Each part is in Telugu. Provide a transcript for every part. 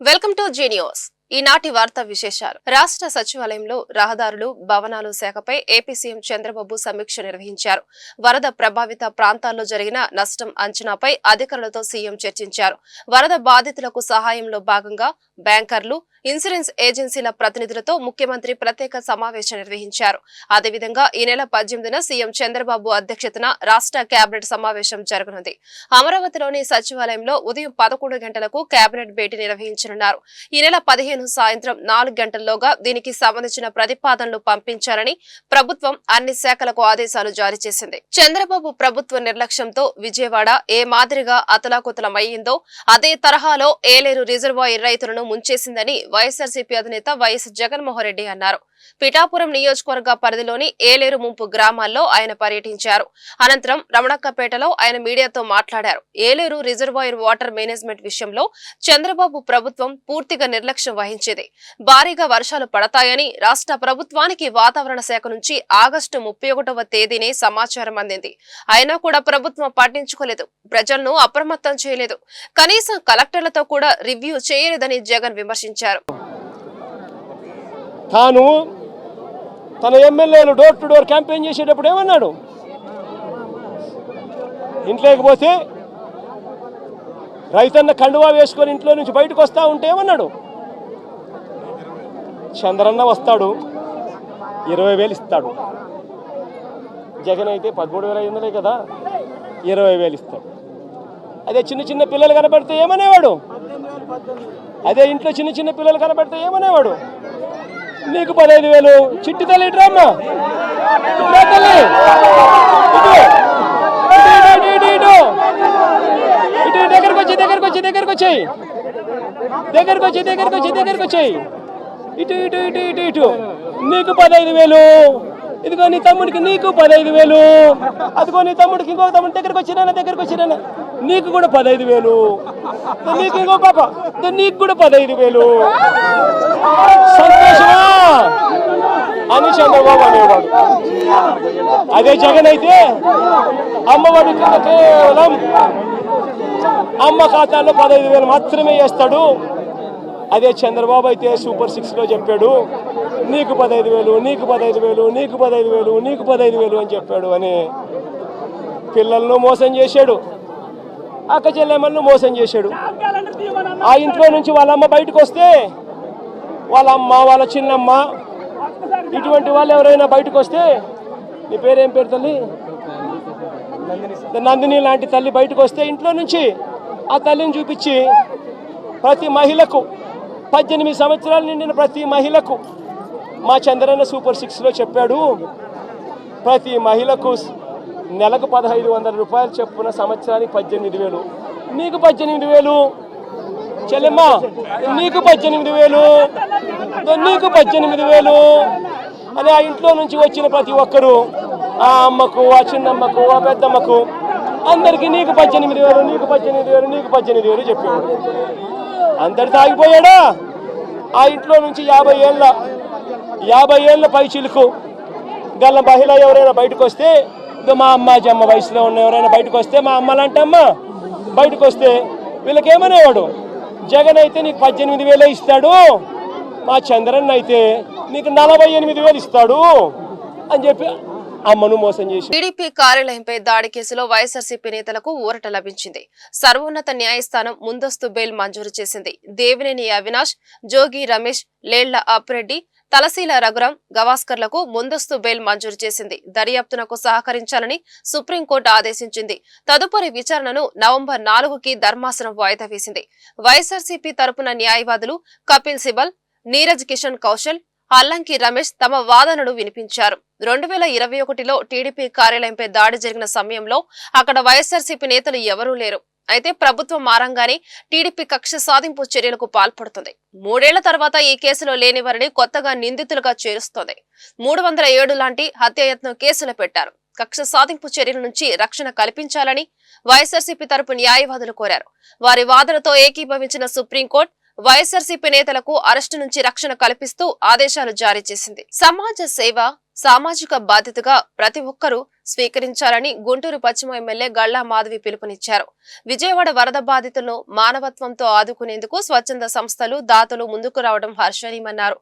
Welcome to G news. ఈనాటి వార్తా విశేషాలు. రాష్ట్ర సచివాలయంలో రహదారులు, భవనాలు శాఖపై ఏపీ సీఎం చంద్రబాబు సమీక్ష నిర్వహించారు. వరద ప్రభావిత ప్రాంతాల్లో జరిగిన నష్టం అంచనాపై అధికారులతో సీఎం చర్చించారు. వరద బాధితులకు సహాయంలో భాగంగా బ్యాంకర్లు, ఇన్సూరెన్స్ ఏజెన్సీల ప్రతినిధులతో ముఖ్యమంత్రి ప్రత్యేక సమావేశం నిర్వహించారు. అదేవిధంగా ఈ నెల 18న సీఎం చంద్రబాబు అధ్యక్షతన రాష్ట్ర కేబినెట్ సమావేశం జరగనుంది. అమరావతిలోని సచివాలయంలో ఉదయం 11 గంటలకు కేబినెట్ భేటీ నిర్వహించనున్నారు. ఈ నెల 15 సాయంత్రం 4 గంటల్లోగా దీనికి సంబంధించిన ప్రతిపాదనలు పంపించాలని ప్రభుత్వం అన్ని శాఖలకు ఆదేశాలు జారీ చేసింది. చంద్రబాబు ప్రభుత్వ నిర్లక్ష్యంతో విజయవాడ ఏ మాదిరిగా అతలాకుతలమయ్యిందో అదే తరహాలో ఏలేరు రిజర్వాయర్ రైతులను ముంచేసిందని వైఎస్ఆర్సీపీ అధినేత వైఎస్ జగన్మోహన్ రెడ్డి అన్నారు. పిఠాపురం నియోజకవర్గ పరిధిలోని ఏలేరు ముంపు గ్రామాల్లో ఆయన పర్యటించారు. అనంతరం రమణక్కపేటలో ఆయన మీడియాతో మాట్లాడారు. ఏలేరు రిజర్వాయర్ వాటర్ మేనేజ్మెంట్ విషయంలో చంద్రబాబు ప్రభుత్వం పూర్తిగా నిర్లక్ష్యం వహించేది. భారీగా వర్షాలు పడతాయని రాష్ట్ర ప్రభుత్వానికి వాతావరణ శాఖ నుంచి ఆగస్టు 31వ తేదీనే సమాచారం అందింది. అయినా కూడా ప్రభుత్వం పట్టించుకోలేదు, ప్రజలను అప్రమత్తం చేయలేదు, కనీసం కలెక్టర్లతో కూడా రివ్యూ చేయలేదని జగన్ విమర్శించారు. తాను తన ఎమ్మెల్యేలు డోర్ టు డోర్ క్యాంపెయిన్ చేసేటప్పుడు ఏమన్నాడు? ఇంట్లోకి పోతే రైతన్న కండువా వేసుకొని ఇంట్లో నుంచి బయటకు వస్తా ఉంటే ఏమన్నాడు? చంద్రన్న వస్తాడు, 20,000 ఇస్తాడు. జగన్ అయితే 13,500 కదా, 20,000 ఇస్తాడు. అదే చిన్న చిన్న పిల్లలు కనబడితే ఏమనేవాడు? అదే ఇంట్లో చిన్న చిన్న పిల్లలు కనబడితే ఏమనేవాడు? నీకు 15,000. చిట్టి తల్లి ఇట్రమ్మా, తల్లి ఇటు దగ్గరకు వచ్చి ఇటు ఇటు ఇటు ఇటు ఇటు నీకు 15,000. ఇదిగో నీ తమ్ముడికి నీకు 15,000. అదిగో నీ తమ్ముడికి ఇంకొక తమ్ముడి దగ్గరకు వచ్చినా నీకు కూడా 15,000. నీకు ఇంకో పాప నీకు కూడా 15,000. సంతోషమా అని చంద్రబాబు అనేవాడు. అదే జగన్ అయితే అమ్మఒడి కేవలం అమ్మ ఖాతాలో 15,000 మాత్రమే వేస్తాడు. అదే చంద్రబాబు అయితే సూపర్ 6లో చెప్పాడు, నీకు 15,000, నీకు 15,000, నీకు 15,000, నీకు 15,000 అని చెప్పాడు. అని పిల్లలను మోసం చేశాడు, అక్క చెల్లెమ్మలను మోసం చేశాడు. ఆ ఇంట్లో నుంచి వాళ్ళ అమ్మ బయటకు వస్తే వాళ్ళ అమ్మ, వాళ్ళ చిన్నమ్మ, ఇటువంటి వాళ్ళు ఎవరైనా బయటకు వస్తే, నీ పేరేం పేరు తల్లి? నందిని లాంటి తల్లి బయటకు వస్తే ఇంట్లో నుంచి ఆ తల్లిని చూపించి ప్రతి మహిళకు 18 సంవత్సరాలు నిండిన ప్రతి మహిళకు మా చంద్రన్న సూపర్ 6లో చెప్పాడు, ప్రతి మహిళకు నెలకు 1,500 రూపాయలు చొప్పున సంవత్సరానికి 18,000. నీకు 18,000 చెల్లెమ్మ, నీకు 18,000, నీకు 18,000 అని ఆ ఇంట్లో నుంచి వచ్చిన ప్రతి ఒక్కరూ ఆ అమ్మకు, ఆ చిన్నమ్మకు, ఆ పెద్దమ్మకు అందరికీ నీకు 18,000, నీకు 18,000, నీకు 18,000 చెప్పాడు. అందరితో ఆగిపోయాడా? ఆ ఇంట్లో నుంచి 50 ఏళ్ళ పై చిలుకు గల మహిళ ఎవరైనా బయటకు వస్తే, మా అమ్మ వయసులో ఉన్న ఎవరైనా బయటకు వస్తే, మా అమ్మ లాంటి అమ్మ బయటకు వస్తే వీళ్ళకి ఏమనేవాడు? జగన్ అయితే నీకు 18,000 ఇస్తాడు, మా చంద్రన్ అయితే నీకు 48,000 ఇస్తాడు అని చెప్పి అమ్మను మోసం చేసి. టీడీపీ కార్యాలయంపై దాడి కేసులో వైఎస్ఆర్సీపీ నేతలకు ఊరట లభించింది. సర్వోన్నత న్యాయస్థానం ముందస్తు బెయిల్ మంజూరు చేసింది. దేవినేని అవినాష్, జోగి రమేష్, లేళ్ల అప్రెడ్డి, తలశీల రఘురాం గవాస్కర్లకు ముందస్తు బెయిల్ మంజూరు చేసింది. దర్యాప్తునకు సహకరించాలని సుప్రీంకోర్టు ఆదేశించింది. తదుపరి విచారణను నవంబర్ 4కి ధర్మాసనం వాయిదా వేసింది. వైఎస్ఆర్సీపీ తరపున న్యాయవాదులు కపిల్ సిబల్, నీరజ్ కిషన్ కౌశల్, అల్లంకి రమేష్ తమ వాదనలు వినిపించారు. 2021లో టీడీపీ కార్యాలయంపై దాడి జరిగిన సమయంలో అక్కడ వైఎస్ఆర్సీపీ నేతలు ఎవరూ లేరు. అయితే ప్రభుత్వం మారంగానే టీడీపీ కక్ష సాధింపు చర్యలకు పాల్పడుతుంది. 3 ఏళ్ల తర్వాత ఈ కేసులో లేని వారిని కొత్తగా నిందితులుగా చేరుస్తోంది. 307 లాంటి హత్యాయత్నం కేసులు పెట్టారు. కక్ష సాధింపు చర్యల నుంచి రక్షణ కల్పించాలని వైఎస్ఆర్సీపీ తరపు న్యాయవాదులు కోరారు. వారి వాదనతో ఏకీభవించిన సుప్రీంకోర్టు వైఎస్ఆర్సీపీ నేతలకు అరెస్టు నుంచి రక్షణ కల్పిస్తూ ఆదేశాలు జారీ చేసింది. సమాజ సేవ, సామాజిక బాధ్యతగా ప్రతి ఒక్కరూ స్వీకరించాలని గుంటూరు పశ్చిమ ఎమ్మెల్యే గల్లా మాధవి పిలుపునిచ్చారు. విజయవాడ వరద బాధితులను మానవత్వంతో ఆదుకునేందుకు స్వచ్ఛంద సంస్థలు, దాతలు ముందుకు రావడం హర్షణీయమన్నారు.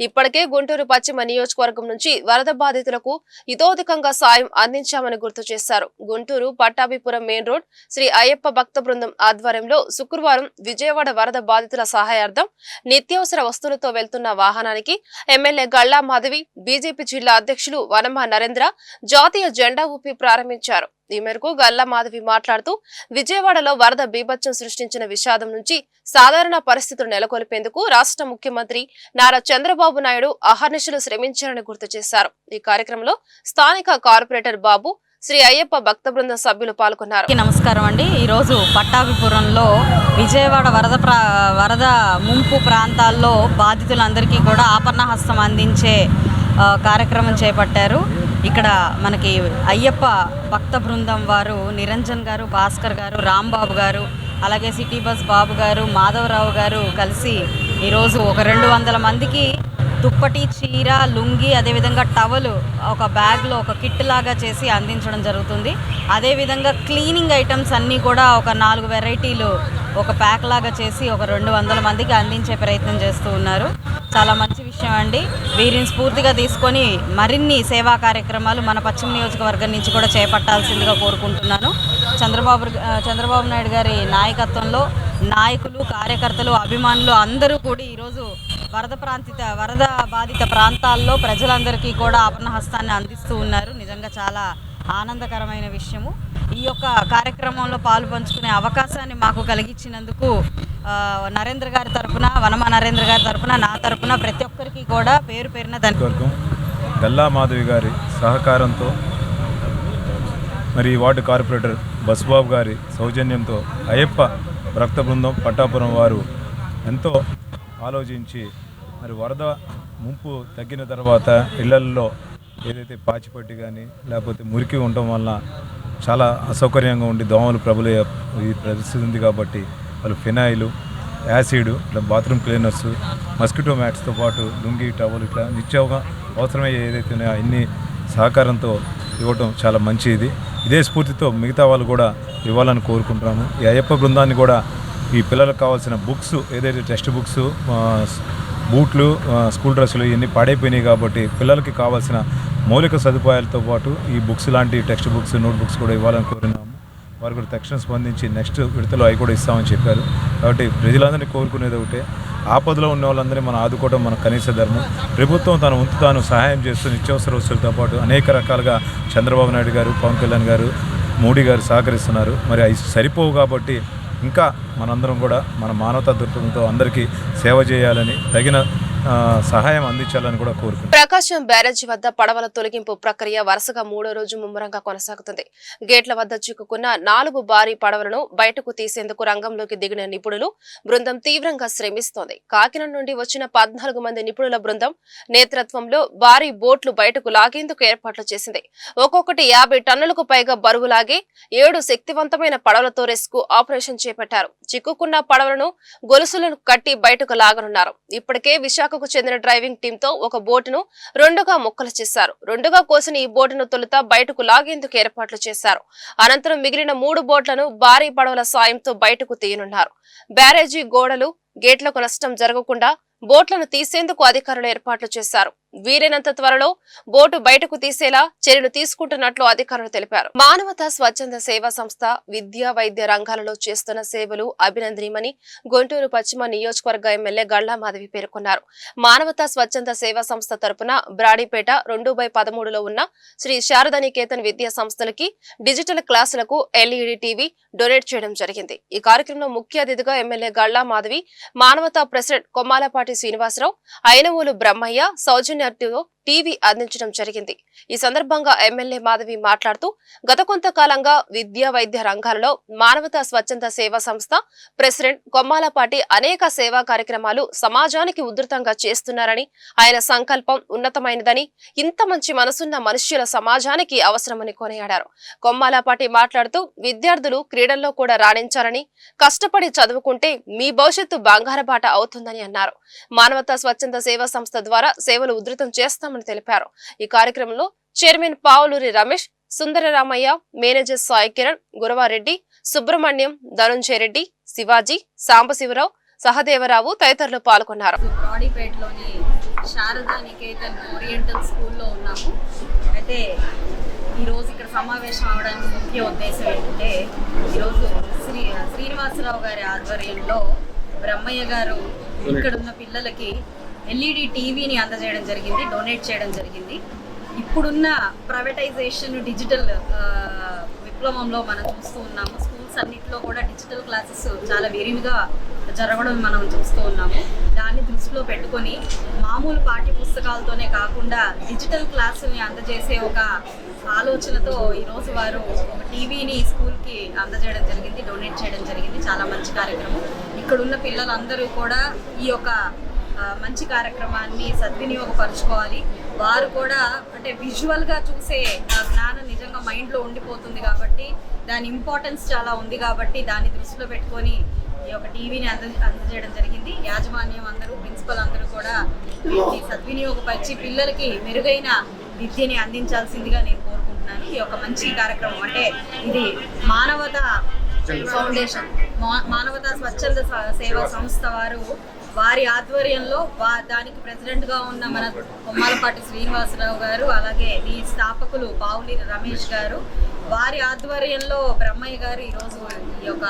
ఇప్పటికే గుంటూరు పశ్చిమ నియోజకవర్గం నుంచి వరద బాధితులకు ఇతోధికంగా సాయం అందించామని గుర్తు చేశారు. గుంటూరు పట్టాభిపురం మెయిన్ రోడ్ శ్రీ అయ్యప్ప భక్త బృందం ఆధ్వర్యంలో శుక్రవారం విజయవాడ వరద బాధితుల సహాయార్థం నిత్యావసర వస్తువులతో వెళ్తున్న వాహనానికి ఎమ్మెల్యే గల్లా మాధవి, బీజేపీ జిల్లా అధ్యక్షులు వనమా నరేంద్ర జాతీయ జెండా ఊపి ప్రారంభించారు. ఈ మేరకు గల్లా మాధవి మాట్లాడుతూ విజయవాడలో వరద బీభత్సం సృష్టించిన విషాదం నుంచి సాధారణ పరిస్థితులు నెలకొల్పేందుకు రాష్ట్ర ముఖ్యమంత్రి నారా చంద్రబాబు నాయుడు అహర్నిశలు శ్రమించారని గుర్తు చేశారు. ఈ కార్యక్రమంలో స్థానిక కార్పొరేటర్ బాబు, శ్రీ అయ్యప్ప భక్త బృందం సభ్యులు పాల్గొన్నారు. నమస్కారం అండి. ఈరోజు పట్టాభిపురంలో విజయవాడ వరద ముంపు ప్రాంతాల్లో బాధితులందరికీ కూడా ఆపన్న హస్తం అందించే కార్యక్రమం చేపట్టారు. ఇక్కడ మనకి అయ్యప్ప భక్త బృందం వారు నిరంజన్ గారు, భాస్కర్ గారు, రాంబాబు గారు, అలాగే సిటీ బస్ బాబు గారు, మాధవరావు గారు కలిసి ఈరోజు ఒక 200 మందికి దుప్పటి, చీర, లుంగి, అదేవిధంగా టవలు ఒక బ్యాగ్లో ఒక కిట్ లాగా చేసి అందించడం జరుగుతుంది. అదేవిధంగా క్లీనింగ్ ఐటమ్స్ అన్నీ కూడా ఒక 4 వెరైటీలు ఒక ప్యాక్ లాగా చేసి ఒక 200 మందికి అందించే ప్రయత్నం చేస్తూ ఉన్నారు. చాలా మంచి విషయం అండి. వీరిని స్ఫూర్తిగా తీసుకొని మరిన్ని సేవా కార్యక్రమాలు మన పశ్చిమ నియోజకవర్గం నుంచి కూడా చేపట్టాల్సిందిగా కోరుకుంటున్నాను. చంద్రబాబు నాయుడు గారి నాయకత్వంలో నాయకులు, కార్యకర్తలు, అభిమానులు అందరూ కూడా ఈరోజు వరద బాధిత ప్రాంతాల్లో ప్రజలందరికీ కూడా ఆపన్న హస్తాన్ని అందిస్తూ ఉన్నారు. నిజంగా చాలా ఆనందకరమైన విషయము. ఈ యొక్క కార్యక్రమంలో పాలు పంచుకునే అవకాశాన్ని మాకు కలిగించినందుకు నరేంద్ర గారి తరఫున, వనమా నరేంద్ర గారి తరఫున, నా తరఫున ప్రతి ఒక్కరికి కూడా పేరు పేరున ధన్యవాదాలు. గల్లా మాధవి గారి సహకారంతో మరి వార్డు కార్పొరేటర్ బస్బాబు గారి సౌజన్యంతో అయ్యప్ప భక్త బృందం పట్టాపురం వారు ఎంతో ఆలోచించి మరి వరద ముంపు తగ్గిన తర్వాత ఇళ్లల్లో ఏదైతే పాచిపట్టి కానీ లేకపోతే మురికి ఉండటం వలన చాలా అసౌకర్యంగా ఉండి దోమలు ప్రబలే ఈ పరిస్థితి ఉంది కాబట్టి వాళ్ళు ఫినాయిలు, యాసిడ్, ఇట్లా బాత్రూమ్ క్లీనర్స్, మస్కిటో మ్యాట్స్తో పాటు లుంగి, టవల్ ఇట్లా నిత్యంగా అవసరమయ్యే ఏదైతే ఉన్నాయో అన్ని సహకారంతో ఇవ్వటం చాలా మంచిది. ఇదే స్ఫూర్తితో మిగతా వాళ్ళు కూడా ఇవ్వాలని కోరుకుంటున్నాము. ఈ అయ్యప్ప బృందాన్ని కూడా ఈ పిల్లలకు కావాల్సిన బుక్స్, ఏదైతే టెక్స్ట్ బుక్స్, బూట్లు, స్కూల్ డ్రెస్సులు ఇవన్నీ పాడైపోయినాయి కాబట్టి పిల్లలకి కావాల్సిన మౌలిక సదుపాయాలతో పాటు ఈ బుక్స్ లాంటి టెక్స్ట్ బుక్స్, నోట్ బుక్స్ కూడా ఇవ్వాలని కోరినాము. వారు కూడా తక్షణ స్పందించి నెక్స్ట్ విడతలో అవి కూడా ఇస్తామని చెప్పారు. కాబట్టి ప్రజలందరినీ కోరుకునేది ఒకటే, ఆపదలో ఉన్న వాళ్ళందరినీ మనం ఆదుకోవడం మన కనీస ధర్మం. ప్రభుత్వం తన వంతు తాను సహాయం చేస్తూ నిత్యావసర వస్తువులతో పాటు అనేక రకాలుగా చంద్రబాబు నాయుడు గారు, పవన్ కళ్యాణ్ గారు, మోడీ గారు సహకరిస్తున్నారు. మరి అవి సరిపోవు కాబట్టి ఇంకా మనందరం కూడా మన మానవతా దృక్పథంతో అందరికీ సేవ చేయాలని, తగిన సహాయం అందించాలని కూడా కోరుకుంటున్నాను. ప్రకాశం బ్యారేజీ వద్ద పడవల తొలగింపు ప్రక్రియ వరుసగా 3వ రోజు ముమ్మరంగా కొనసాగుతుంది. గేట్ల వద్ద చిక్కుకున్న 4 భారీ పడవలను బయటకు తీసేందుకు రంగంలోకి దిగిన నిపుణులు బృందం తీవ్రంగా శ్రమిస్తోంది. కాకినాడ నుండి వచ్చిన 14 మంది నిపుణుల బృందం నేతృత్వంలో భారీ బోట్లు బయటకు లాగేందుకు ఏర్పాట్లు చేసింది. ఒక్కొక్కటి 50 టన్నులకు పైగా బరువు లాగే 7 శక్తివంతమైన పడవలతో రెస్క్యూ ఆపరేషన్ చేపట్టారు. చిక్కుకున్న పడవలను గొలుసులను కట్టి బయటకు లాగనున్నారు. ఇప్పటికే విశాఖకు చెందిన డ్రైవింగ్ టీమ్ తో ఒక బోటును 2గా ముక్కలు చేశారు. 2గా కోసిన ఈ బోటును తొలుత బయటకు లాగేందుకు ఏర్పాట్లు చేశారు. అనంతరం మిగిలిన 3 బోట్లను భారీ పడవల సాయంతో బయటకు తీయనున్నారు. బ్యారేజీ గోడలు, గేట్లకు నష్టం జరగకుండా బోట్లను తీసేందుకు అధికారులు ఏర్పాట్లు చేశారు. వీలైనంత త్వరలో బోటు బయటకు తీసేలా చర్యలు తీసుకుంటున్నట్లు అధికారులు తెలిపారు. మానవతా స్వచ్ఛంద సేవా సంస్థ విద్యా, వైద్య రంగాలలో చేస్తున్న సేవలు అభినందనీయమని గుంటూరు పశ్చిమ నియోజకవర్గ ఎమ్మెల్యే గల్లా మాధవి పేర్కొన్నారు. మానవతా స్వచ్ఛంద సేవా సంస్థ తరపున బ్రాడీపేట 2/13లో ఉన్న శ్రీ శారదానికేతన్ విద్యా సంస్థలకి డిజిటల్ క్లాసులకు LED టీవీ డొనేట్ చేయడం జరిగింది. ఈ కార్యక్రమంలో ముఖ్య అతిథిగా ఎమ్మెల్యే గల్లా మాధవి, మానవతా ప్రెసిడెంట్ కొమ్మాలపాటి శ్రీనివాసరావు, అయినవోలు బ్రహ్మయ్య సౌజన్య టీవీ అందించడం జరిగింది. ఈ సందర్భంగా ఎమ్మెల్యే మాధవి మాట్లాడుతూ గత కొంతకాలంగా విద్యా, వైద్య రంగాలలో మానవతా స్వచ్ఛంద సేవా సంస్థ ప్రెసిడెంట్ కొమ్మాలపాటి అనేక సేవా కార్యక్రమాలు సమాజానికి ఉధృతంగా చేస్తున్నారని, ఆయన సంకల్పం ఉన్నతమైనదని, ఇంత మంచి మనసున్న మనుష్యుల సమాజానికి అవసరమని కొనియాడారు. కొమ్మాలపాటి మాట్లాడుతూ విద్యార్థులు క్రీడల్లో కూడా రాణించారని, కష్టపడి చదువుకుంటే మీ భవిష్యత్తు బంగారబాట అవుతుందని అన్నారు. మానవతా స్వచ్ఛంద సేవా సంస్థ ద్వారా సేవలు ఉధృతం చేస్తామని తెలిపారు. ఈ కార్యక్రమంలో చైర్మన్ పావులూరి రమేష్, సుందరరామయ్య, మేనేజర్ సాయి కిరణ్, గురవారెడ్డి, సుబ్రహ్మణ్యం, ధనుంజయ రెడ్డి, శివాజీ, సాంబశివరావు, సహదేవరావు తదితరులు పాల్గొన్నారు. బ్రాడీపేటలోని శారదా నికేతన్ ఓరియంటల్ స్కూల్లో ఉన్నాము. అయితే ఈరోజు ఇక్కడ సమావేశం అవడానికి ముఖ్య ఉద్దేశం ఏంటంటే, ఈరోజు శ్రీనివాసరావు గారి ఆధ్వర్యంలో బ్రహ్మయ్య గారు ఇక్కడున్న పిల్లలకి LED టీవీని అందజేయడం జరిగింది, డొనేట్ చేయడం జరిగింది. ఇప్పుడున్న ప్రైవేటైజేషన్ డిజిటల్ విప్లవంలో మనం చూస్తూ ఉన్నాము. స్కూల్స్ అన్నింటిలో కూడా డిజిటల్ క్లాసెస్ చాలా విరివిగా జరగడం మనం చూస్తూ ఉన్నాము. దాన్ని దృష్టిలో పెట్టుకొని మామూలు పాఠ్య పుస్తకాలతోనే కాకుండా డిజిటల్ క్లాసుని అందజేసే ఒక ఆలోచనతో ఈరోజు వారు ఒక టీవీని స్కూల్కి అందజేయడం జరిగింది, డొనేట్ చేయడం జరిగింది. చాలా మంచి కార్యక్రమం. ఇక్కడున్న పిల్లలందరూ కూడా ఈ యొక్క మంచి కార్యక్రమాన్ని సద్వినియోగపరచుకోవాలి. వారు కూడా అంటే విజువల్గా చూసే జ్ఞానం నిజంగా మైండ్లో ఉండిపోతుంది కాబట్టి దాని ఇంపార్టెన్స్ చాలా ఉంది కాబట్టి దాన్ని దృష్టిలో పెట్టుకొని ఈ యొక్క టీవీని అందజేయడం జరిగింది. యాజమాన్యం అందరూ, ప్రిన్సిపల్ అందరూ కూడా వీటిని సద్వినియోగపరిచి పిల్లలకి మెరుగైన విద్యని అందించాల్సిందిగా నేను కోరుకుంటున్నాను. ఈ యొక్క మంచి కార్యక్రమం అంటే ఇది మానవతా ఫౌండేషన్, మానవతా స్వచ్ఛంద సేవా సంస్థ వారి ఆధ్వర్యంలో దానికి ప్రెసిడెంట్గా ఉన్న మన కొమ్మాలపాటి శ్రీనివాసరావు గారు, అలాగే ఈ స్థాపకులు పావులి రమేష్ గారు, వారి ఆధ్వర్యంలో బ్రహ్మయ్య గారు ఈరోజు ఈ యొక్క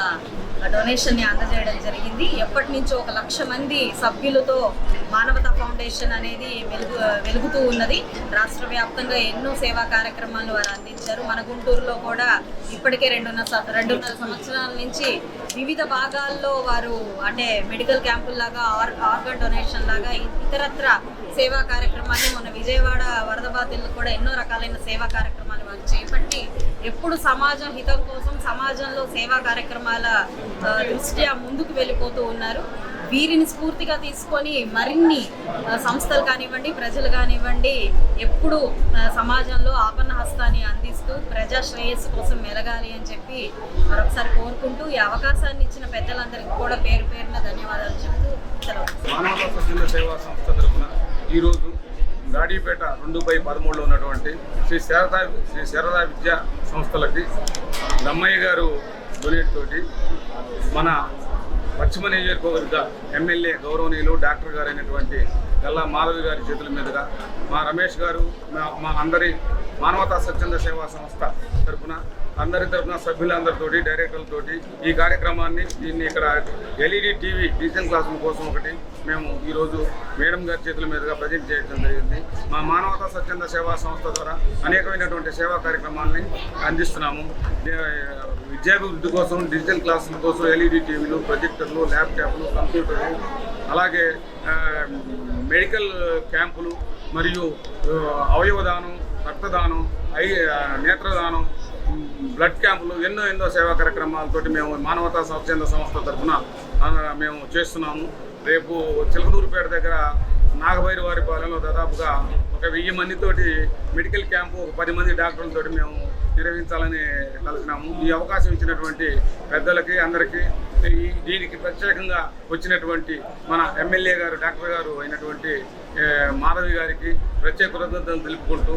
డొనేషన్ని అందజేయడం జరిగింది. ఎప్పటి నుంచో 1,00,000 మంది సభ్యులతో మానవతా ఫౌండేషన్ అనేది వెలుగుతూ ఉన్నది. రాష్ట్ర వ్యాప్తంగా ఎన్నో సేవా కార్యక్రమాలు వారు అందించారు. మన గుంటూరులో కూడా ఇప్పటికే 2.5 సంవత్సరాల నుంచి వివిధ భాగాల్లో వారు అంటే మెడికల్ క్యాంపుల్లాగా, ఆర్గన్ డొనేషన్ లాగా ఇతరత్ర సేవా కార్యక్రమాన్ని, మొన్న విజయవాడ వరద బాధితులకు కూడా ఎన్నో రకాలైన సేవా కార్యక్రమాలు వారు చేపట్టి ఎప్పుడు సమాజం హితం కోసం సమాజంలో సేవా కార్యక్రమాల దృష్ట్యా ముందుకు వెళ్ళిపోతూ ఉన్నారు. వీరిని స్ఫూర్తిగా తీసుకొని మరిన్ని సంస్థలు కానివ్వండి, ప్రజలు కానివ్వండి ఎప్పుడు సమాజంలో ఆపన్న హస్తాన్ని అందిస్తూ ప్రజా శ్రేయస్సు కోసం మెలగాలి అని చెప్పి మరొకసారి కోరుకుంటూ ఈ అవకాశాన్ని ఇచ్చిన పెద్దలందరికీ కూడా పేరు పేరున ధన్యవాదాలు చెప్తూ మానవతా స్వచ్ఛంద సేవా సంస్థ తరఫున ఈరోజు బ్రాడీపేట 2/13లో ఉన్నటువంటి శ్రీ శారదా విద్యా సంస్థలకి బ్రహ్మయ్య గారు డొనేట్ తోటి మన పశ్చిమ నియోజకవర్గ ఎమ్మెల్యే గౌరవనీయులు డాక్టర్ గారు అయినటువంటి గల్లా మాధవి గారి చేతుల మీదుగా మా రమేష్ గారు, మా అందరి మానవతా స్వచ్ఛంద సేవా సంస్థ తరఫున అందరి తరఫున సభ్యులందరితోటి, డైరెక్టర్లతోటి ఈ కార్యక్రమాన్ని ఇక్కడ LED టీవీ డిజిటల్ క్లాసుల కోసం ఒకటి మేము ఈరోజు మేడం గారి చేతుల మీదుగా ప్రజెంట్ చేయడం జరిగింది. మా మానవతా స్వచ్ఛంద సేవా సంస్థ ద్వారా అనేకమైనటువంటి సేవా కార్యక్రమాలని అందిస్తున్నాము. విద్యాభివృద్ధి కోసం డిజిటల్ క్లాసుల కోసం LED టీవీలు, ప్రొజెక్టర్లు, ల్యాప్టాప్లు, కంప్యూటర్లు, అలాగే మెడికల్ క్యాంపులు మరియు అవయవదానం, రక్తదానం, నేత్రదానం, బ్లడ్ క్యాంపులు, ఎన్నో సేవా కార్యక్రమాలతోటి మేము మానవతా స్వచ్ఛంద సంస్థ తరఫున మేము చేస్తున్నాము. రేపు చిలకలూరుపేట దగ్గర నాగభైరవారిపాలెంలో దాదాపుగా 1000 మందితోటి మెడికల్ క్యాంపు, 10 మంది డాక్టర్లతో మేము నిర్వహించాలని కలిసినాము. ఈ అవకాశం ఇచ్చినటువంటి పెద్దలకి అందరికీ, దీనికి ప్రత్యేకంగా వచ్చినటువంటి మన ఎమ్మెల్యే గారు, డాక్టర్ గారు అయినటువంటి మాధవి గారికి ప్రత్యేక కృతజ్ఞతలు తెలుపుకుంటూ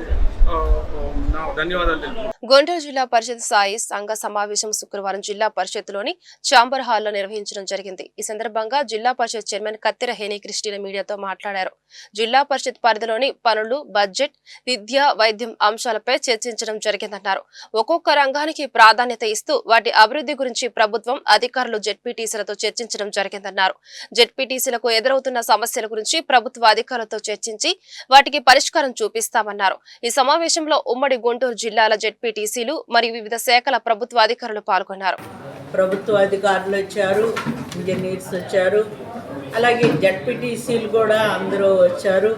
ధన్యవాదాలు తెలుపుకుంటున్నాను. గుంటూరు జిల్లా పరిషత్ స్థాయి సంఘ సమావేశం శుక్రవారం జిల్లా పరిషత్లోని చాంబర్ హాల్లో నిర్వహించడం జరిగింది. ఈ సందర్భంగా జిల్లా పరిషత్ చైర్మన్ కత్తెర హేని క్రిస్టినా మీడియాతో మాట్లాడారు. జిల్లా పరిషత్ పరిధిలోని పనులు, బడ్జెట్, విద్య, వైద్యం అంశాలపై చర్చించడం జరిగిందన్నారు. ఒక్కొక్క రంగానికి ప్రాధాన్యత ఇస్తూ వాటి అభివృద్ధి గురించి ప్రభుత్వం, అధికారులు జెడ్పీటీసీలతో చర్చించడం జరిగిందన్నారు. జెడ్పీటీసీలకు ఎదురవుతున్న సమస్యల గురించి ప్రభుత్వ అధికారులతో చర్చించి వాటికి పరిష్కారం చూపిస్తామన్నారు. ఈ సమావేశంలో ఉమ్మడి గుంటూరు జిల్లాల జెడ్పీటీసీలు మరియు వివిధ శాఖల ప్రభుత్వ అధికారులు పాల్గొన్నారు. ప్రభుత్వ అధికారులు వచ్చారు, ఇంజనీర్స్ వచ్చారు, అలాగే జెడ్పీటీసీలు కూడా అందరూ వచ్చారు.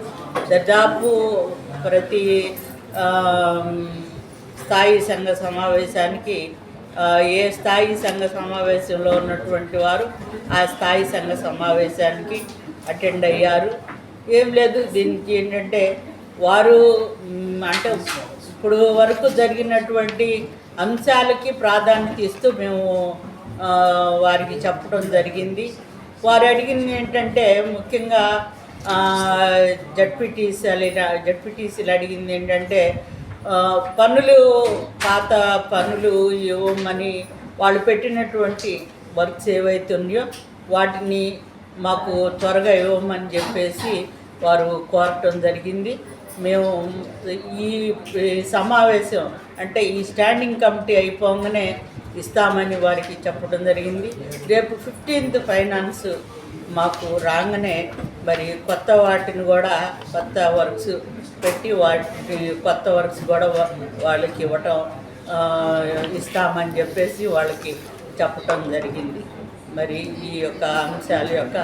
దాదాపు ప్రతి స్థాయి సంఘ సమావేశానికి ఏ స్థాయి సంఘ సమావేశంలో ఉన్నటువంటి వారు ఆ స్థాయి సంఘ సమావేశానికి అటెండ్ అయ్యారు. ఏం లేదు, దీనికి ఏంటంటే వారు అంటే ఇప్పుడు వరకు జరిగినటువంటి అంశాలకి ప్రాధాన్యత ఇస్తూ మేము వారికి చెప్పడం జరిగింది. వారు అడిగింది ఏంటంటే ముఖ్యంగా జెడ్పీటీసీలు అడిగింది ఏంటంటే పన్నులు పాత పన్నులు ఇవ్వమని వాళ్ళు పెట్టినటువంటి వర్క్స్ ఏవైతే ఉన్నాయో వాటిని మాకు త్వరగా ఇవ్వమని చెప్పేసి వారు కోరటం జరిగింది. మేము ఈ సమావేశం అంటే ఈ స్టాండింగ్ కమిటీ అయిపోగానే ఇస్తామని వారికి చెప్పడం జరిగింది. రేపు 15th ఫైనాన్స్ మాకు రాగానే మరి కొత్త వాటిని కూడా కొత్త వర్క్స్ పెట్టి వాటి కొత్త వర్క్స్ కూడా వాళ్ళకి ఇవ్వటం ఇస్తామని చెప్పేసి వాళ్ళకి చెప్పటం జరిగింది. మరి ఈ యొక్క అంశాల యొక్క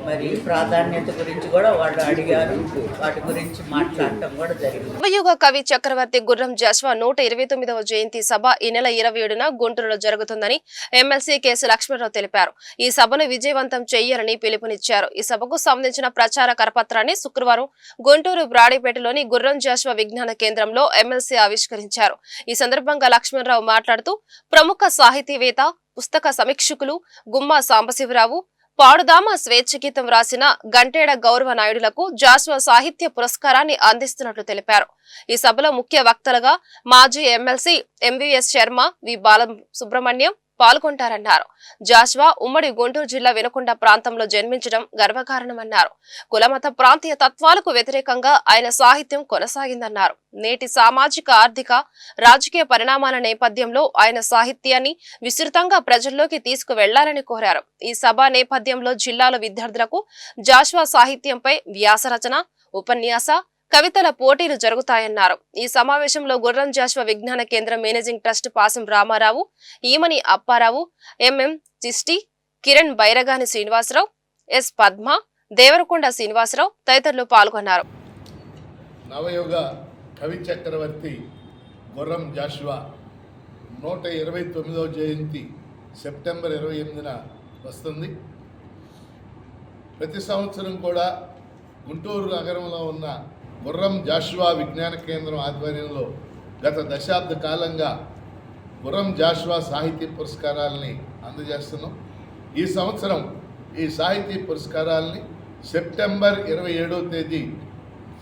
మరి ప్రాధాన్యత గురించి కూడా వాళ్ళు అడిగారు. వాటి గురించి మాట్లాడటం కూడా జరిగింది. నవయుగ కవి చక్రవర్తి గుర్రం జాషువా 129వ జయంతి సభ ఈ నెల 27న గుంటూరులో జరుగుతుందని ఎమ్మెల్సీ కేసు లక్ష్మణరావు తెలిపారు. ఈ సభను విజయవంతం చేయాలని పిలుపునిచ్చారు. ఈ సభకు సంబంధించిన ప్రచార కరపత్రాన్ని శుక్రవారం గుంటూరు బ్రాడీపేటలోని గుర్రం జాషువా విజ్ఞాన కేంద్రంలో ఎమ్మెల్సీ ఆవిష్కరించారు. ఈ సందర్భంగా లక్ష్మణరావు మాట్లాడుతూ ప్రముఖ సాహితీవేత్త పుస్తక సమీక్షకులు గుమ్మా సాంబశివరావు, పాడుదామ స్వేచ్ఛ గీతం రాసిన గంటేడ గౌరవ నాయుడులకు జాషువా సాహిత్య పురస్కారాన్ని అందిస్తున్నట్లు తెలిపారు. ఈ సభలో ముఖ్య వక్తలుగా మాజీ ఎమ్మెల్సీ ఎంవీఎస్ శర్మ, వి బాలసుబ్రహ్మణ్యం పాల్గొంటారన్నారు. జాషువా ఉమ్మడి గుంటూరు జిల్లా వినుకొండ ప్రాంతంలో జన్మించడం గర్వకారణమన్నారు. కులమత ప్రాంతీయ తత్వాలకు వ్యతిరేకంగా ఆయన సాహిత్యం కొనసాగిందన్నారు. నేటి సామాజిక ఆర్థిక రాజకీయ పరిణామాల నేపథ్యంలో ఆయన సాహిత్యాన్ని విస్తృతంగా ప్రజల్లోకి తీసుకువెళ్లాలని కోరారు. ఈ సభ నేపథ్యంలో జిల్లాలో విద్యార్థులకు జాషువా సాహిత్యంపై వ్యాసరచన, ఉపన్యాస, కవితల పోటీలు జరుగుతాయన్నారు. ఈ సమావేశంలో గుర్రం జాషువా విజ్ఞాన కేంద్రం managing trust Pasam Ramarao, Eemani Apparao, M M Chishti, Kiran Bairagani Srinivasarao, S Padma, Devarakonda Srinivasarao తదితరులు పాల్గొన్నారు. నవయుగ కవి చక్రవర్తి గుర్రం జాషువా 129వ జయంతి సెప్టెంబర్ 28న వస్తుంది. ప్రతి సంవత్సరం కూడా గుంటూరు నగరంలో ఉన్న గుర్రం జాషువా విజ్ఞాన కేంద్రం ఆధ్వర్యంలో గత దశాబ్ద కాలంగా గుర్రం జాషువా సాహితీ పురస్కారాలని అందజేస్తున్నాం. ఈ సంవత్సరం ఈ సాహితీ పురస్కారాలని సెప్టెంబర్ 27వ తేదీ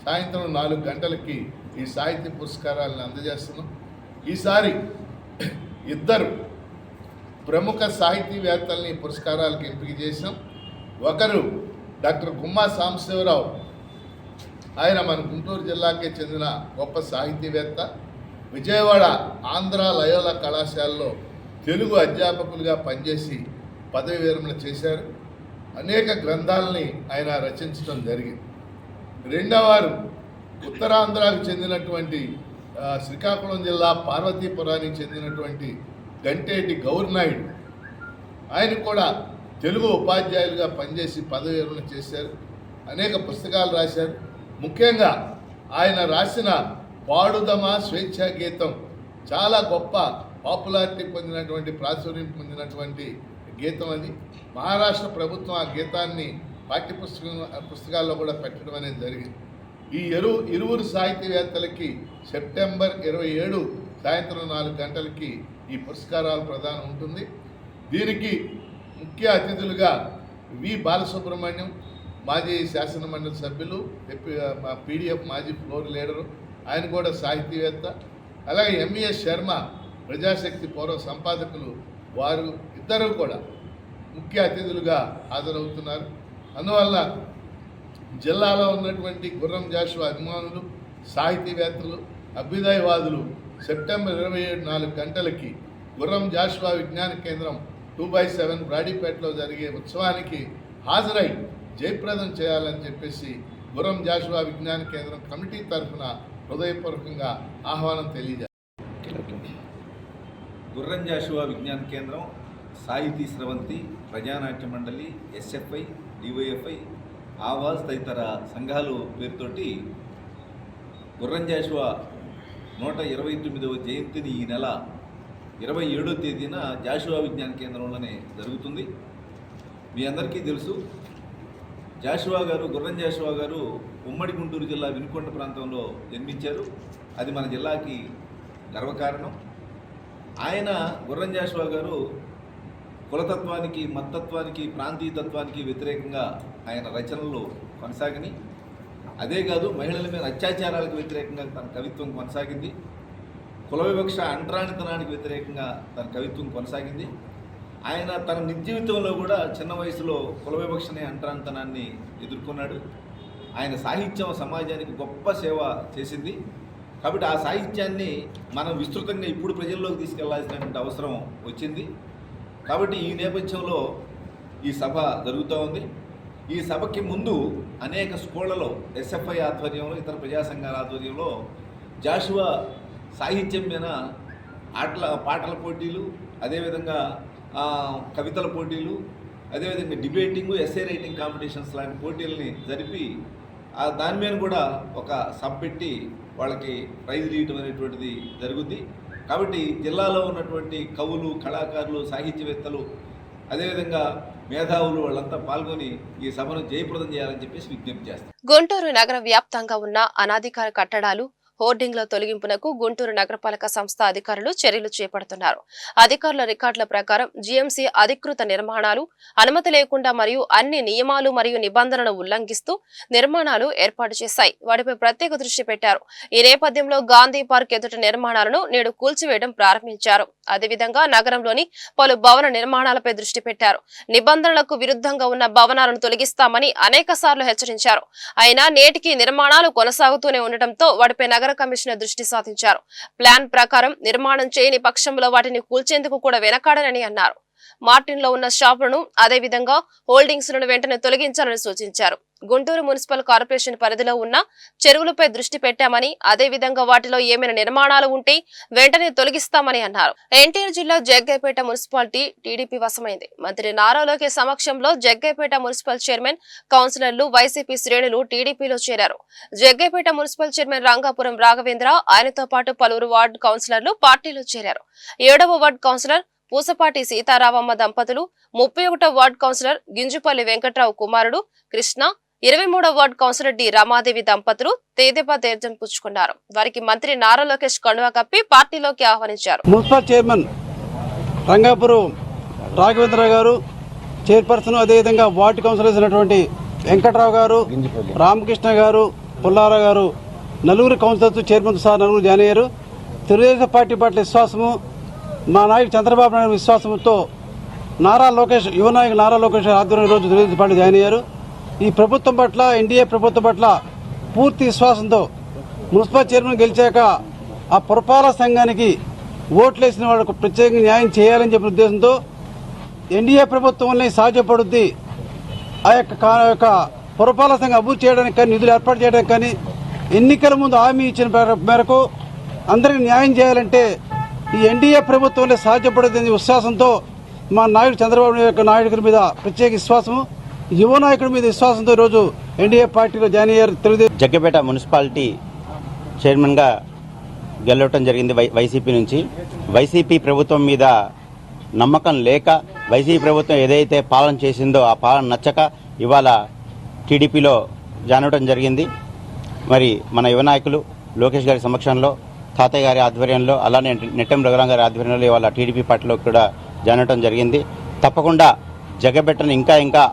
సాయంత్రం 4 గంటలకి ఈ సాహితీ పురస్కారాలను అందజేస్తున్నాం. ఈసారి 2 ప్రముఖ సాహితీవేత్తల్ని పురస్కారాలకు ఎంపిక చేసాం. ఒకరు డాక్టర్ గుమ్మా సాంబశివరావు, ఆయన మన గుంటూరు జిల్లాకే చెందిన గొప్ప సాహితీవేత్త. విజయవాడ ఆంధ్ర లయోలా కళాశాలలో తెలుగు అధ్యాపకులుగా పనిచేసి పదవి విరమణ చేశారు. అనేక గ్రంథాలని ఆయన రచించడం జరిగింది. రెండవవారు ఉత్తరాంధ్రకు చెందినటువంటి శ్రీకాకుళం జిల్లా పార్వతీపురానికి చెందినటువంటి గంటేటి గౌరనాయుడు. ఆయన కూడా తెలుగు ఉపాధ్యాయులుగా పనిచేసి పదవి విరమణ చేశారు. అనేక పుస్తకాలు రాశారు. ముఖ్యంగా ఆయన రాసిన పాడుదమ స్వేచ్ఛా గీతం చాలా గొప్ప పాపులారిటీ పొందినటువంటి, ప్రాచుర్యం పొందినటువంటి గీతం. అది మహారాష్ట్ర ప్రభుత్వం ఆ గీతాన్ని పుస్తకాల్లో కూడా పెట్టడం అనేది జరిగింది. ఈ ఇరువురు సాహితీవేత్తలకి సెప్టెంబర్ 27 సాయంత్రం 4 గంటలకి ఈ పురస్కారాల ప్రదానం ఉంటుంది. దీనికి ముఖ్య అతిథులుగా వి బాలసుబ్రహ్మణ్యం, మాజీ శాసనమండలి సభ్యులు, పీడిఎఫ్ మాజీ ఫ్లోర్ లీడరు, ఆయన కూడా సాహితీవేత్త. అలాగే ఎంవీఎస్ శర్మ, ప్రజాశక్తి పూర్వ సంపాదకులు, వారు ఇద్దరు కూడా ముఖ్య అతిథులుగా హాజరవుతున్నారు. అందువల్ల జిల్లాలో ఉన్నటువంటి గుర్రం జాషువా అభిమానులు, సాహితీవేత్తలు, అభ్యుదయవాదులు సెప్టెంబర్ 27 4 గంటలకి గుర్రం జాషువా విజ్ఞాన కేంద్రం 2/7 బ్రాడీపేటలో జరిగే ఉత్సవానికి హాజరై జయప్రదం చేయాలని చెప్పేసి గుర్రం జాషువా విజ్ఞాన కేంద్రం కమిటీ తరఫున హృదయపూర్వకంగా ఆహ్వానం తెలియజేస్తారు. గుర్రం జాషువా విజ్ఞాన కేంద్రం, సాహితీ స్రవంతి, ప్రజానాట్య మండలి, ఎస్ఎఫ్ఐ, డివైఎఫ్ఐ, ఆవాజ్ తదితర సంఘాలు పేరుతోటి గుర్రం జాషువా 129వ జయంతిని ఈ నెల 27వ తేదీన జాషువా విజ్ఞాన కేంద్రంలోనే జరుగుతుంది. మీ అందరికీ తెలుసు, జాషువా గారు, గుర్రం జాషువా గారు ఉమ్మడి గుంటూరు జిల్లా వినుకొండ ప్రాంతంలో జన్మించారు. అది మన జిల్లాకి గర్వకారణం. ఆయన గుర్రం జాషువా గారు కులతత్వానికి, మతత్వానికి, ప్రాంతీయతత్వానికి వ్యతిరేకంగా ఆయన రచనలు కొనసాగినాయి. అదే కాదు, మహిళల మీద అత్యాచారాలకు వ్యతిరేకంగా తన కవిత్వం కొనసాగింది. కుల వివక్ష అంటరానితనానికి వ్యతిరేకంగా తన కవిత్వం కొనసాగింది. ఆయన తన నిజ జీవితంలో కూడా చిన్న వయసులో కుల వివక్షని అంటరానితనాన్ని ఎదుర్కొన్నాడు. ఆయన సాహిత్యం సమాజానికి గొప్ప సేవ చేసింది. కాబట్టి ఆ సాహిత్యాన్ని మనం విస్తృతంగా ఇప్పుడు ప్రజల్లోకి తీసుకెళ్లాల్సినటువంటి అవసరం వచ్చింది. కాబట్టి ఈ నేపథ్యంలో ఈ సభ జరుగుతూ ఉంది. ఈ సభకి ముందు అనేక స్కూళ్లలో ఎస్ఎఫ్ఐ ఆధ్వర్యంలో, ఇతర ప్రజా సంఘాల ఆధ్వర్యంలో జాషువా సాహిత్యం మీద పాటల పోటీలు, అదేవిధంగా కవితల పోటీలు, అదేవిధంగా డిబేటింగ్, ఎస్ఏ రైటింగ్ కాంపిటీషన్స్ లాంటి పోటీలని జరిపి దాని మీద కూడా ఒక సబ్ పెట్టి వాళ్ళకి ప్రైజ్లు ఇవ్వడం అనేటువంటిది జరుగుద్ది. కాబట్టి జిల్లాలో ఉన్నటువంటి కవులు, కళాకారులు, సాహిత్యవేత్తలు, అదేవిధంగా మేధావులు వాళ్ళంతా పాల్గొని ఈ సభను జయప్రదం చేయాలని చెప్పేసి విజ్ఞప్తి చేస్తారు. గుంటూరు నగర వ్యాప్తంగా ఉన్న అనాధికార కట్టడాలు, హోర్డింగ్ల తొలగింపునకు గుంటూరు నగరపాలక సంస్థ అధికారులు చర్యలు చేపడుతున్నారు. అధికారుల రికార్డుల ప్రకారం జీఎంసీ అధికృత నిర్మాణాలు అనుమతి లేకుండా మరియు అన్ని నియమాలు మరియు నిబంధనలు ఉల్లంఘిస్తూ నిర్మాణాలు ఏర్పాటు చేశాయి. వాటిపై ప్రత్యేక దృష్టి పెట్టారు. ఈ నేపథ్యంలో గాంధీ పార్క్ ఎదుట నిర్మాణాలను నేడు కూల్చివేయడం ప్రారంభించారు. అదేవిధంగా నగరంలోని పలు భవన నిర్మాణాలపై దృష్టి పెట్టారు. నిబంధనలకు విరుద్ధంగా ఉన్న భవనాలను తొలగిస్తామని అనేక సార్లు హెచ్చరించారు. అయినా నేటికి నిర్మాణాలు కొనసాగుతూనే ఉండటంతో వాటిపై నగర కమిషనర్ దృష్టి సాధించారు. ప్లాన్ ప్రకారం నిర్మాణం చేయని పక్షంలో వాటిని కూల్చేందుకు కూడా వెనకాడనని అన్నారు. మార్టిన్ లో ఉన్న షాపులను, అదేవిధంగా హోల్డింగ్స్ లను వెంటనే తొలగించాలని సూచించారు. గుంటూరు మున్సిపల్ కార్పొరేషన్ పరిధిలో ఉన్న చెరువులపై దృష్టి పెట్టామని, అదేవిధంగా వాటిలో ఏమైనా నిర్మాణాలు ఉంటే వెంటనే తొలగిస్తామని అన్నారు. ఎన్టీఆర్ జిల్లా జగ్గైపేట మున్సిపాలిటీ టీడీపీ వశమైంది. మంత్రి నారా లోకేష్ సమక్షంలో జగ్గైపేట మున్సిపల్ చైర్మన్, కౌన్సిలర్లు, వైసీపీ శ్రేణులు టీడీపీలో చేరారు. జగ్గైపేట మున్సిపల్ చైర్మన్ రంగాపురం రాఘవేంద్ర, ఆయనతో పాటు పలువురు వార్డు కౌన్సిలర్లు పార్టీలో చేరారు. 7వ వార్డు కౌన్సిలర్ పూసపాటి సీతారామమ్మ దంపతులు, 31వ వార్డు కౌన్సిలర్ గింజుపల్లి వెంకట్రావు కుమారుడు కృష్ణ, 23వ వార్డు కౌన్సిలర్ డి రమాదేవి దంపతులు తేదెపా తీర్థం పుచ్చుకున్నారు. వారికి మంత్రి నారా లోకేష్ కండువా కప్పి పార్టీలోకి ఆహ్వానించారు. మున్సిపల్ చైర్మన్ రంగాపురం రాఘవేంద్ర గారు, చైర్పర్సన్, అదేవిధంగా వార్డు కౌన్సిలర్స్ అయినటువంటి వెంకట్రావు గారు, రామకృష్ణ గారు, పుల్లారావు గారు, నలుగురు కౌన్సిలర్స్ చైర్మన్ సార్ నలుగురు జాయిన్ అయ్యారు. తెలుగుదేశం పార్టీ పట్ల విశ్వాసము, మా నాయకుడు చంద్రబాబు నాయుడు విశ్వాసంతో నారా లోకేష్, యువ నాయకుడు నారా లోకేష్ ఆధ్వర్యంలో ఈరోజు తెలుగుదేశం పార్టీ జాయిన్ అయ్యారు. ఈ ప్రభుత్వం పట్ల, ఎన్డీఏ ప్రభుత్వం పట్ల పూర్తి విశ్వాసంతో మున్సిపల్ చైర్మన్ గెలిచాక ఆ పురపాలక సంఘానికి ఓట్లేసిన వాళ్ళకు ప్రత్యేకంగా న్యాయం చేయాలని చెప్పిన ఉద్దేశంతో ఎన్డీఏ ప్రభుత్వం వల్లే సాధ్యపడుద్ది. ఆ యొక్క పురపాలక సంఘం అభివృద్ధి చేయడానికి కానీ, నిధులు ఏర్పాటు చేయడానికి కానీ, ఎన్నికల ముందు హామీ ఇచ్చిన మేరకు అందరికీ న్యాయం చేయాలంటే ఈ ఎన్డీఏ ప్రభుత్వంలో సాధ్యపడుతుంది విశ్వాసంతో మా నాయుడు చంద్రబాబు నాయుడు మీద ప్రత్యేక విశ్వాసము, యువ నాయకుడి మీద విశ్వాసంతో ఈరోజు ఎన్డీఏ పార్టీలో జాయిన్ అయ్యారు. తెలుగుదేశం జగ్గపేట మున్సిపాలిటీ చైర్మన్గా గెలవటం జరిగింది వైసీపీ నుంచి. వైసీపీ ప్రభుత్వం మీద నమ్మకం లేక, వైసీపీ ప్రభుత్వం ఏదైతే పాలన చేసిందో ఆ పాలన నచ్చక ఇవాళ టీడీపీలో జాయిన్ అవడం జరిగింది. మరి మన యువ నాయకులు లోకేష్ గారి సమక్షంలో, తాతయ్య గారి ఆధ్వర్యంలో, అలానే నెట్టెం రఘురాం గారి ఆధ్వర్యంలో ఇవాళ టీడీపీ పార్టీలో కూడా జాయిన్ అవడం జరిగింది. తప్పకుండా జగ్గపేటను ఇంకా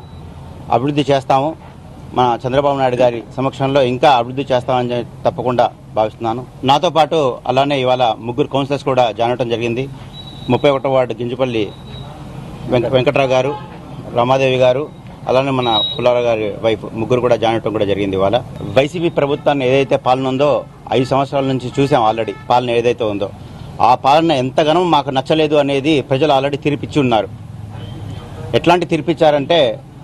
అభివృద్ధి చేస్తాము. మన చంద్రబాబు నాయుడు గారి సమక్షంలో ఇంకా అభివృద్ధి చేస్తామని తప్పకుండా భావిస్తున్నాను. నాతో పాటు అలానే ఇవాళ ముగ్గురు కౌన్సిలర్స్ కూడా జాయిన్ అవడం జరిగింది. 31వ వార్డు గింజపల్లి వెంకట్రావు గారు, రమాదేవి గారు, అలానే మన పుల్లారావు గారి వైఫ్, ముగ్గురు కూడా జాయిన్ అవడం కూడా జరిగింది. ఇవాళ వైసీపీ ప్రభుత్వాన్ని ఏదైతే పాలన ఉందో 5 సంవత్సరాల నుంచి చూసాం ఆల్రెడీ. పాలన ఏదైతే ఉందో ఆ పాలన ఎంతగానో మాకు నచ్చలేదు అనేది ప్రజలు ఆల్రెడీ తీర్పిచ్చి ఉన్నారు. ఎట్లాంటి తీర్పిచ్చారంటే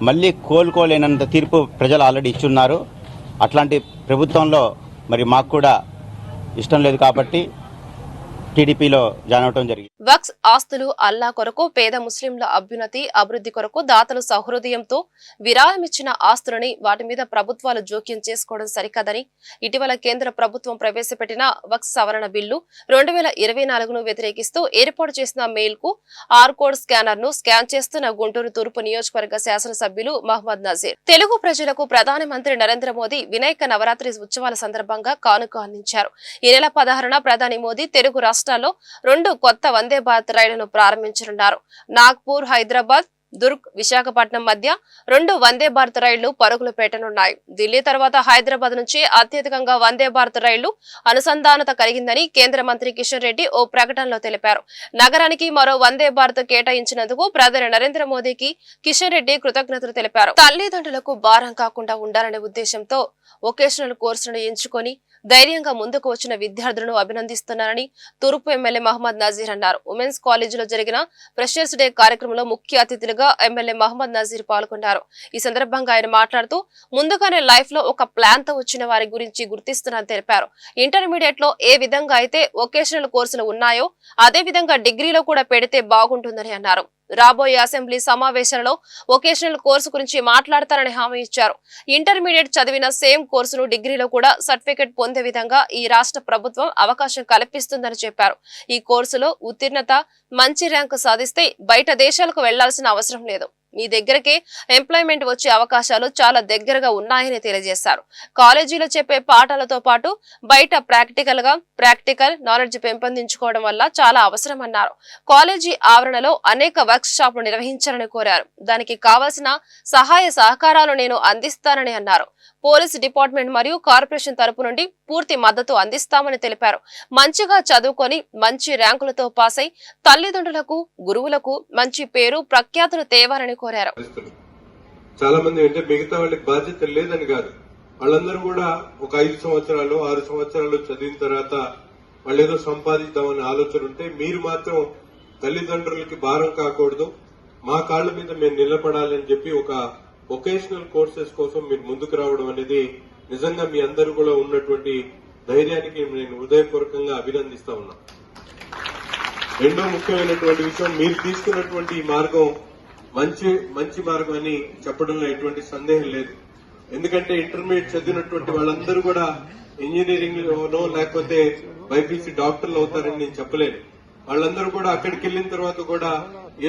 మళ్ళీ కోలుకోలేనంత తీర్పు ప్రజలు ఆల్రెడీ ఇచ్చున్నారు. అట్లాంటి ప్రభుత్వంలో మరి మాకు కూడా ఇష్టం లేదు కాబట్టి టీడీపీలో జాయిన్ అవడం జరిగింది. వక్స్ ఆస్తులు అల్లా కొరకు, పేద ముస్లింల అభ్యున్నతి, అభివృద్ధి కొరకు దాతలు సహృదయంతో విరాళమిచ్చిన ఆస్తులని వాటి మీద ప్రభుత్వాలు జోక్యం చేసుకోవడం సరికాదని ఇటీవల కేంద్ర ప్రభుత్వం ప్రవేశపెట్టిన వక్స్ సవరణ బిల్లు 2024ను వ్యతిరేకిస్తూ ఏర్పాటు చేసిన మెయిల్ కు కోడ్ స్కానర్ ను స్కాన్ చేస్తున్న గుంటూరు తూర్పు నియోజకవర్గ శాసనసభ్యులు మహమ్మద్ నజీర్ తెలుగు ప్రజలకు ప్రధానమంత్రి నరేంద్ర మోదీ వినాయక నవరాత్రి ఉత్సవాల సందర్భంగా కానుక అందించారు. ఈ నెల 16న ప్రధాని మోదీ తెలుగు రాష్ట్రాల్లో 2 కొత్త వందే భారత్ రైళ్లను ప్రారంభించనున్నారు. నాగ్పూర్, హైదరాబాద్, దుర్గ్ విశాఖపట్నం మధ్య 2 వందే భారత్ రైళ్లు పరుగులు పెట్టనున్నాయి. ఢిల్లీ తర్వాత హైదరాబాద్ నుంచి అత్యధికంగా వందే భారత్ రైళ్లు అనుసంధానత కలిగిందని కేంద్ర మంత్రి కిషన్ రెడ్డి ఓ ప్రకటనలో తెలిపారు. నగరానికి మరో వందే భారత్ కేటాయించినందుకు ప్రధాని నరేంద్ర మోదీకి కిషన్ రెడ్డి కృతజ్ఞతలు తెలిపారు. తల్లిదండ్రులకు భారం కాకుండా ఉండాలనే ఉద్దేశంతో వొకేషనల్ కోర్సులను ఎంచుకొని ధైర్యంగా ముందుకు వచ్చిన విద్యార్థులను అభినందిస్తున్నారని తూర్పు ఎమ్మెల్యే మహమ్మద్ నజీర్ అన్నారు. ఉమెన్స్ కాలేజీలో జరిగిన ఫ్రెషర్స్ డే కార్యక్రమంలో ముఖ్య అతిథులుగా ఎమ్మెల్యే మహమ్మద్ నజీర్ పాల్గొన్నారు. ఈ సందర్భంగా ఆయన మాట్లాడుతూ ముందుగానే లైఫ్ లో ఒక ప్లాన్ తో వచ్చిన వారి గురించి గుర్తిస్తున్నారని తెలిపారు. ఇంటర్మీడియట్ లో ఏ విధంగా అయితే వొకేషనల్ కోర్సులు ఉన్నాయో అదే విధంగా డిగ్రీలో కూడా పెడితే బాగుంటుందని అన్నారు. రాబోయే అసెంబ్లీ సమావేశాలలో వొకేషనల్ కోర్సు గురించి మాట్లాడతారని హామీ ఇచ్చారు. ఇంటర్మీడియట్ చదివిన సేమ్ కోర్సును డిగ్రీలో కూడా సర్టిఫికెట్ పొందే విధంగా ఈ రాష్ట్ర ప్రభుత్వం అవకాశం కల్పిస్తుందని చెప్పారు. ఈ కోర్సులో ఉత్తీర్ణత మంచి ర్యాంకు సాధిస్తే బయట దేశాలకు వెళ్లాల్సిన అవసరం లేదు. మీ దగ్గరకే ఎంప్లాయ్మెంట్ వచ్చే అవకాశాలు చాలా దగ్గరగా ఉన్నాయని తెలియజేశారు. కాలేజీలో చెప్పే పాఠాలతో పాటు బయట ప్రాక్టికల్ నాలెడ్జ్ పెంపొందించుకోవడం వల్ల చాలా అవసరమన్నారు. కాలేజీ ఆవరణలో అనేక వర్క్ షాపులు నిర్వహించాలని కోరారు. దానికి కావాల్సిన సహాయ సహకారాలు నేను అందిస్తానని అన్నారు. పోలీస్ డిపార్ట్మెంట్ మరియు కార్పొరేషన్ తరపు నుండి పూర్తి మద్దతు అందిస్తామని తెలిపారు. మంచిగా చదువుకొని మంచి ర్యాంకులతో పాస్ అయి తల్లిదండ్రులకు గురువులకు మంచి పేరు ప్రఖ్యాతులు తేవాలని కోరారు. చాలా మంది అంటే మిగతా వాళ్ళకి బాధ్యత లేదని కాదు, వాళ్ళందరూ కూడా ఒక 5 సంవత్సరాలు 6 సంవత్సరాలు చదివిన తర్వాత వాళ్ళు ఏదో సంపాదిద్దామని ఆలోచన ఉంటే మీరు మాత్రం తల్లిదండ్రులకి భారం కాకూడదు, మా కాళ్ల మీద మేము నిలబడాలని చెప్పి ఒక వొకేషనల్ కోర్సెస్ కోసం మీరు ముందుకు రావడం అనేది నిజంగా మీ అందరూ కూడా ఉన్నటువంటి ధైర్యానికి నేను హృదయపూర్వకంగా అభినందిస్తా ఉన్నా. రెండో ముఖ్యమైనటువంటి విషయం, మీరు తీసుకున్నటువంటి ఈ మార్గం మంచి మార్గం అని చెప్పడంలో ఎటువంటి సందేహం లేదు. ఎందుకంటే ఇంటర్మీడియట్ చదివినటువంటి వాళ్ళందరూ కూడా ఇంజనీరింగ్ లోనో లేకపోతే బైపీసీ డాక్టర్లు అవుతారని నేను చెప్పలేను. వాళ్ళందరూ కూడా అక్కడికి వెళ్లిన తర్వాత కూడా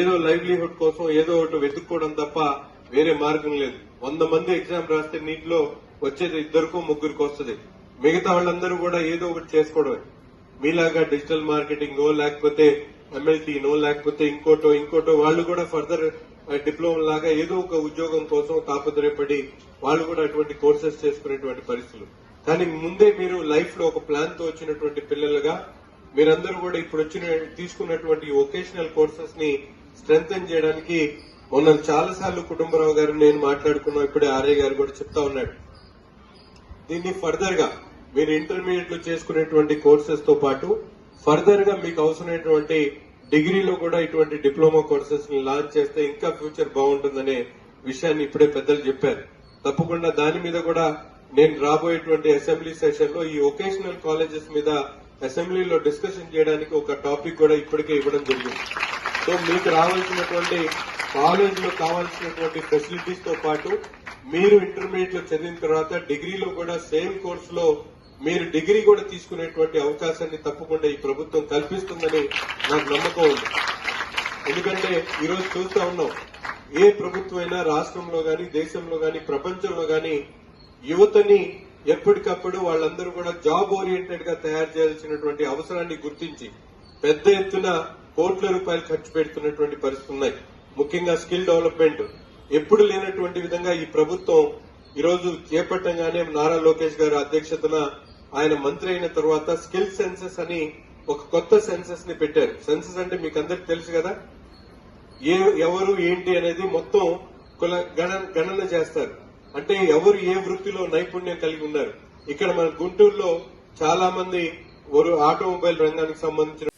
ఏదో లైవ్లీహుడ్ కోసం ఏదో ఒకటి వెతుక్కోవడం తప్ప వేరే మార్గం లేదు. 100 మంది ఎగ్జామ్ రాస్తే నీటిలో వచ్చేది 2కో 3కో వస్తుంది. మిగతా వాళ్ళందరూ కూడా ఏదో ఒకటి చేసుకోవడమే. మీలాగా డిజిటల్ మార్కెటింగ్ లేకపోతే MLT-నో లేకపోతే ఇంకోటో వాళ్ళు కూడా ఫర్దర్ డిప్లొమా లాగా ఏదో ఒక ఉద్యోగం కోసం తాపత్రయపడి వాళ్ళు కూడా అటువంటి కోర్సెస్ చేసుకునేటువంటి పరిస్థితులు. కానీ ముందే మీరు లైఫ్ లో ఒక ప్లాన్ తో వచ్చినటువంటి పిల్లలుగా మీరందరూ కూడా ఇప్పుడు తీసుకున్నటువంటి వొకేషనల్ కోర్సెస్ ని స్ట్రెంగ్తెన్ చేయడానికి మొన్న చాలా సార్లు కుటుంబరావు గారు నేను మాట్లాడుకున్నాం, ఇప్పుడే ఆర్ఏ గారు కూడా చెప్తా ఉన్నాడు. దీన్ని ఫర్దర్ గా మీరు ఇంటర్మీడియట్ లో చేసుకునేటువంటి కోర్సెస్ తో పాటు ఫర్దర్ గా మీకు అవసరమైనటువంటి డిగ్రీలో కూడా ఇటువంటి డిప్లొమా కోర్సెస్ ని లాంచ్ చేస్తే ఇంకా ఫ్యూచర్ బాగుంటుందనే విషయాన్ని ఇప్పుడే పెద్దలు చెప్పారు. తప్పకుండా దాని మీద కూడా నేను రాబోయేటువంటి అసెంబ్లీ సెషన్ లో ఈ వొకేషనల్ కాలేజెస్ మీద అసెంబ్లీలో డిస్కషన్ చేయడానికి ఒక టాపిక్ కూడా ఇప్పటికే ఇవ్వడం జరిగింది. సో మీకు రావాల్సినటువంటి కాలేజ్ లో కావాల్సినటువంటి ఫెసిలిటీస్ తో పాటు మీరు ఇంటర్మీడియట్ లో చదివిన తర్వాత డిగ్రీలో కూడా సేమ్ కోర్సులో మీరు డిగ్రీ కూడా తీసుకునేటువంటి అవకాశాన్ని తప్పకుండా ఈ ప్రభుత్వం కల్పిస్తుందని నాకు నమ్మకం ఉంది. ఎందుకంటే ఈరోజు చూస్తా ఉన్నాం, ఏ ప్రభుత్వం అయినా రాష్ట్రంలో గాని దేశంలో గాని ప్రపంచంలో గాని యువతని ఎప్పటికప్పుడు వాళ్ళందరూ కూడా జాబ్ ఓరియంటెడ్ గా తయారు చేయాల్సినటువంటి అవసరాన్ని గుర్తించి పెద్ద ఎత్తున కోట్ల రూపాయలు ఖర్చు పెడుతున్నటువంటి పరిస్థితులు ఉన్నాయి. ముఖ్యంగా స్కిల్ డెవలప్మెంట్ ఎప్పుడు లేనటువంటి విధంగా ఈ ప్రభుత్వం ఈరోజు చేపట్టంగానే నారా లోకేష్ గారి అధ్యక్షతన ఆయన మంత్రి అయిన తర్వాత స్కిల్ సెన్సెస్ అని ఒక కొత్త సెన్సెస్ ని పెట్టారు. సెన్సెస్ అంటే మీకు అందరికి తెలుసు కదా, ఎవరు ఏంటి అనేది మొత్తం గణన చేస్తారు. అంటే ఎవరు ఏ వృత్తిలో నైపుణ్యం కలిగి ఉన్నారు. ఇక్కడ మన గుంటూరులో చాలా మంది ఆటోమొబైల్ రంగానికి సంబంధించిన